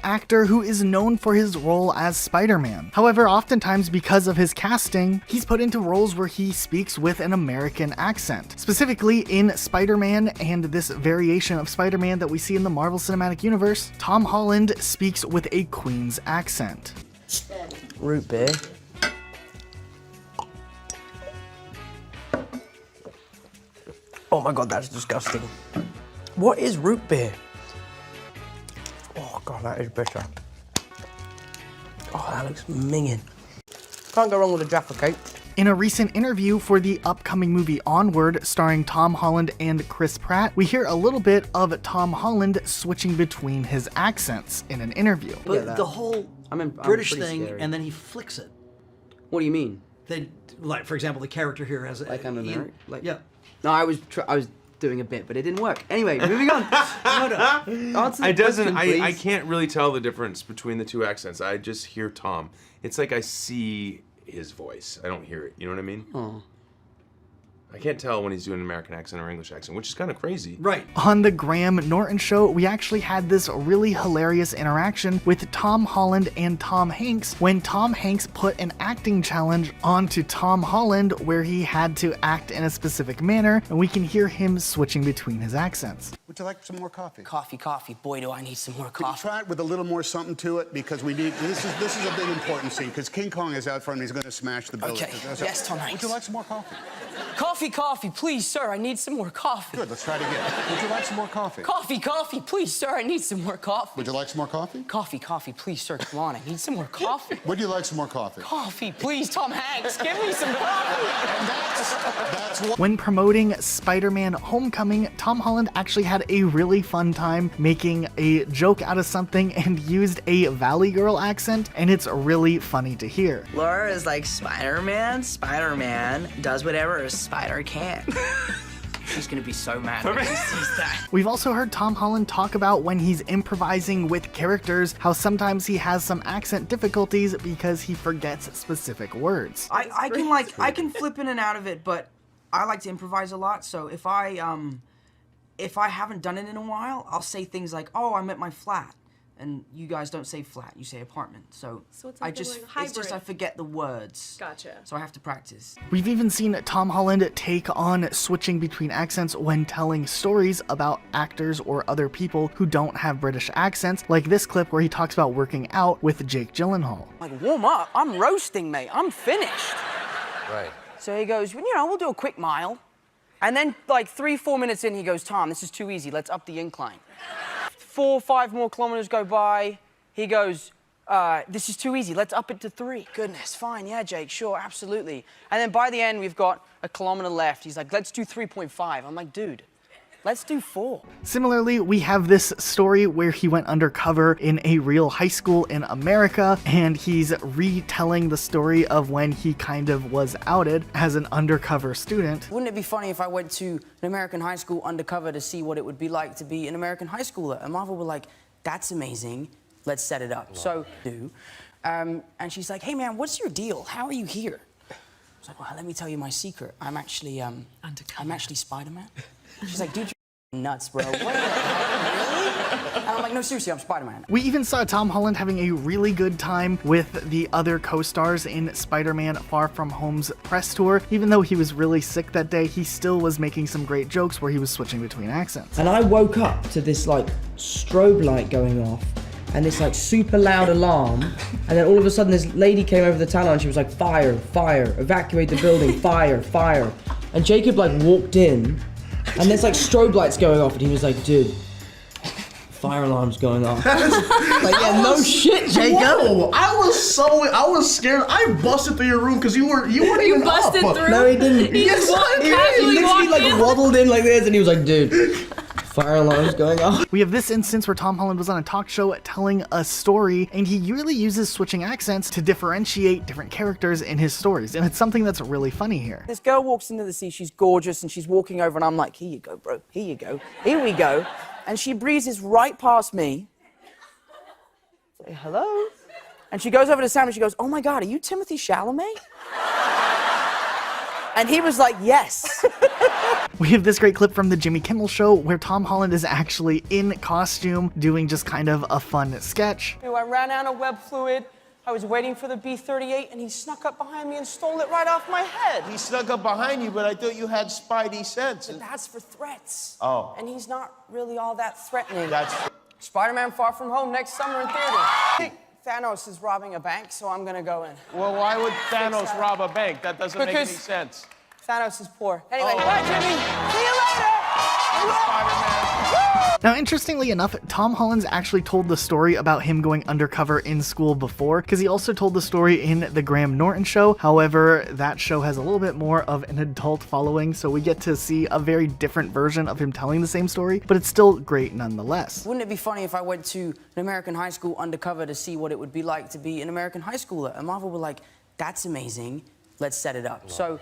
actor who is known for his role as Spider-Man. However, oftentimes because of his casting, he's put into roles where he speaks with an American accent. Specifically in Spider-Man and this variation of Spider-Man that we see in the Marvel Cinematic Universe, Tom Holland speaks with a Queen's accent. Root beer. Oh my god, that's disgusting. What is root beer? Oh god, that is bitter. Oh, that looks minging. Can't go wrong with a Jaffa cake. In a recent interview for the upcoming movie Onward, starring Tom Holland and Chris Pratt, we hear a little bit of Tom Holland switching between his accents in an interview. But the whole British thing, scary. And then he flicks it. What do you mean? They, like, for example, the character here has like I'm American. Like, yeah. No, I was doing a bit, but it didn't work. Anyway, moving on. I can't really tell the difference between the two accents. I just hear Tom. It's like I see his voice. I don't hear it. You know what I mean? Oh. I can't tell when he's doing an American accent or English accent, which is kind of crazy. Right. On the Graham Norton show, we actually had this really hilarious interaction with Tom Holland and Tom Hanks when Tom Hanks put an acting challenge onto Tom Holland where he had to act in a specific manner, and we can hear him switching between his accents. Would you like some more coffee? Coffee. Boy, do I need some more coffee. Try it with a little more something to it because we need. This is a big important scene because King Kong is out front and he's going to smash the building. Okay. Yes, Tom Hanks. Would you like some more coffee? Coffee, please, sir. I need some more coffee. Good. Let's try it again. Would you like some more coffee? Coffee, please, sir. I need some more coffee. Would you like some more coffee? Coffee, please, sir. Come on, I need some more coffee. Would you like some more coffee? Coffee, please, Tom Hanks. Give me some coffee. And that's what. When promoting Spider-Man Homecoming, Tom Holland actually had a really fun time making a joke out of something and used a Valley Girl accent, and it's really funny to hear. Laura is like, Spider-Man does whatever a spider can. She's gonna be so mad when she sees that. We've also heard Tom Holland talk about when he's improvising with characters, how sometimes he has some accent difficulties because he forgets specific words. I can flip in and out of it, but I like to improvise a lot, so if I haven't done it in a while, I'll say things like, oh, I'm at my flat. And you guys don't say flat, you say apartment. So it's it's just I forget the words. Gotcha. So I have to practice. We've even seen Tom Holland take on switching between accents when telling stories about actors or other people who don't have British accents, like this clip where he talks about working out with Jake Gyllenhaal. Like, warm up, I'm roasting, mate, I'm finished. Right. So he goes, we'll do a quick mile. And then like 3-4 minutes in, he goes, Tom, this is too easy, let's up the incline. 4 or 5 more kilometers go by. He goes, this is too easy. Let's up it to 3. Goodness, fine. Yeah, Jake, sure, absolutely. And then by the end, we've got a kilometer left. He's like, let's do 3.5. I'm like, dude, let's do 4. Similarly, we have this story where he went undercover in a real high school in America, and he's retelling the story of when he kind of was outed as an undercover student. Wouldn't it be funny if I went to an American high school undercover to see what it would be like to be an American high schooler? And Marvel were like, that's amazing. Let's set it up. So, and she's like, hey man, what's your deal? How are you here? I was like, well, let me tell you my secret. I'm actually Spider-Man. She's like, dude, you're nuts, bro. What the hell, really? And I'm like, no, seriously, I'm Spider-Man. We even saw Tom Holland having a really good time with the other co-stars in Spider-Man Far From Home's press tour. Even though he was really sick that day, he still was making some great jokes where he was switching between accents. And I woke up to this like strobe light going off and this like super loud alarm, and then all of a sudden this lady came over the tunnel and she was like, fire, evacuate the building, fire. And Jacob like walked in and there's like strobe lights going off and he was like, dude, fire alarm's going off. Like, yeah, no shit, Jacob. Whoa, I was scared. I busted through your room because you weren't even busted up. through? No, he didn't. He just He casually literally walked in. like waddled in like this and he was like, dude, fire alarm's going off. We have this instance where Tom Holland was on a talk show telling a story, and he really uses switching accents to differentiate different characters in his stories, and it's something that's really funny here. This girl walks into the sea, she's gorgeous, and she's walking over, and I'm like, here you go, bro, here you go, here we go. And she breezes right past me. Say, hello? And she goes over to Sam and she goes, oh my God, are you Timothy Chalamet? And he was like, yes. We have this great clip from the Jimmy Kimmel Show where Tom Holland is actually in costume doing just kind of a fun sketch. I ran out of web fluid. I was waiting for the B-38 and he snuck up behind me and stole it right off my head. He snuck up behind you, but I thought you had spidey sense. But that's for threats. Oh. And he's not really all that threatening. That's... Spider-Man Far From Home next summer in theaters. Thanos is robbing a bank, so I'm gonna go in. Well, why would Thanos rob a bank? That doesn't make any sense. Thanos is poor. Anyway, bye, Jimmy. See you later. Spider-Man. Now, interestingly enough, Tom Holland's actually told the story about him going undercover in school before, because he also told the story in the Graham Norton Show. However, that show has a little bit more of an adult following, so we get to see a very different version of him telling the same story, but it's still great nonetheless. Wouldn't it be funny if I went to an American high school undercover to see what it would be like to be an American high schooler? And Marvel were like, that's amazing. Let's set it up. So,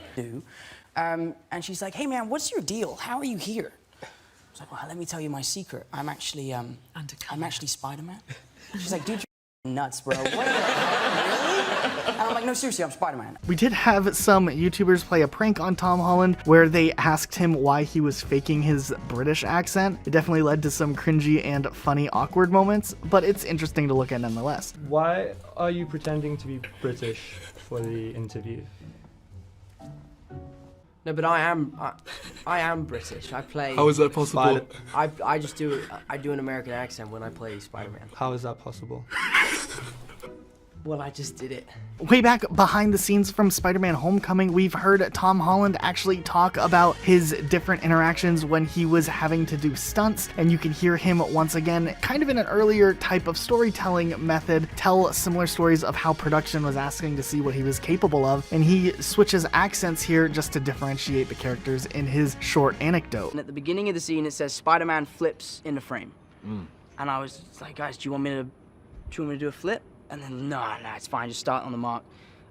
and she's like, hey man, what's your deal? How are you here? I was like, well, let me tell you my secret. I'm actually Spider-Man. She's like, dude, you're nuts, bro. What? Really? And I'm like, no, seriously, I'm Spider-Man. We did have some YouTubers play a prank on Tom Holland where they asked him why he was faking his British accent. It definitely led to some cringy and funny awkward moments, but it's interesting to look at nonetheless. Why are you pretending to be British for the interview? No, but I am British. I play. How is that possible? I just do an American accent when I play Spider-Man. How is that possible? Well, I just did it. Way back behind the scenes from Spider-Man Homecoming, we've heard Tom Holland actually talk about his different interactions when he was having to do stunts, and you can hear him once again, kind of in an earlier type of storytelling method, tell similar stories of how production was asking to see what he was capable of, and he switches accents here just to differentiate the characters in his short anecdote. And at the beginning of the scene, it says Spider-Man flips in the frame. And I was like, guys, do you want me to do a flip? And then, no, it's fine, just start on the mark.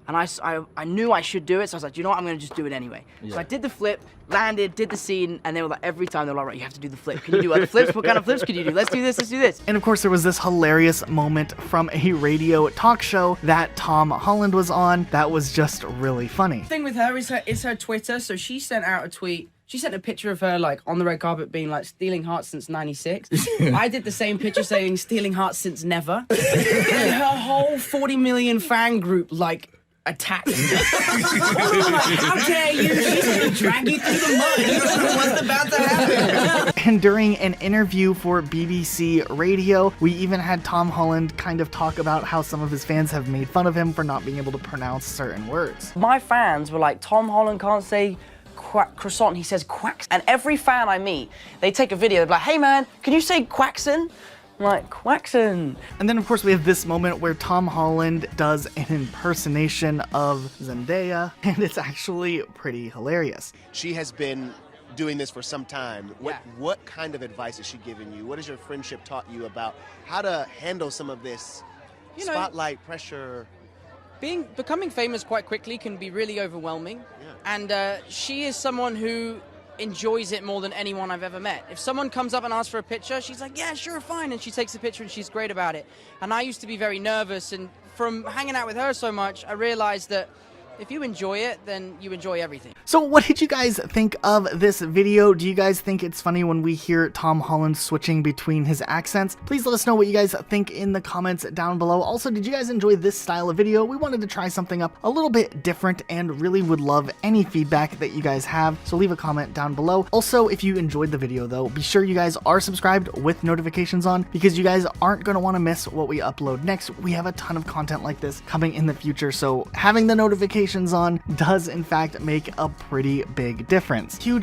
And I knew I should do it, so I was like, you know what, I'm gonna just do it anyway. Yeah. So I did the flip, landed, did the scene, and they were like, every time they were like, right, you have to do the flip. Can you do other flips? What kind of flips can you do? Let's do this, let's do this. And of course, there was this hilarious moment from a radio talk show that Tom Holland was on that was just really funny. The thing with her is her Twitter, so she sent out a tweet. She sent a picture of her, like, on the red carpet being like, stealing hearts since 96. I did the same picture saying, stealing hearts since never. And her whole 40 million fan group, like, attacked me. How dare you? She's gonna drag you through the mud. What's about to happen? And during an interview for BBC Radio, we even had Tom Holland kind of talk about how some of his fans have made fun of him for not being able to pronounce certain words. My fans were like, Tom Holland can't say croissant, he says quacks. And every fan I meet, they take a video, they're like, hey man, can you say quackson? I'm like, quackson. And then of course we have this moment where Tom Holland does an impersonation of Zendaya, and it's actually pretty hilarious. She has been doing this for some time. What kind of advice has she given you? What has your friendship taught you about how to handle some of this spotlight pressure? Becoming famous quite quickly can be really overwhelming, and she is someone who enjoys it more than anyone I've ever met. If someone comes up and asks for a picture, she's like, yeah, sure, fine, and she takes a picture and she's great about it. And I used to be very nervous, and from hanging out with her so much, I realized that if you enjoy it, then you enjoy everything. So what did you guys think of this video? Do you guys think it's funny when we hear Tom Holland switching between his accents? Please let us know what you guys think in the comments down below. Also, did you guys enjoy this style of video? We wanted to try something up a little bit different and really would love any feedback that you guys have, so leave a comment down below. Also, if you enjoyed the video though, be sure you guys are subscribed with notifications on, because you guys aren't going to want to miss what we upload next. We have a ton of content like this coming in the future, so having the notifications on does in fact make a pretty big difference. Huge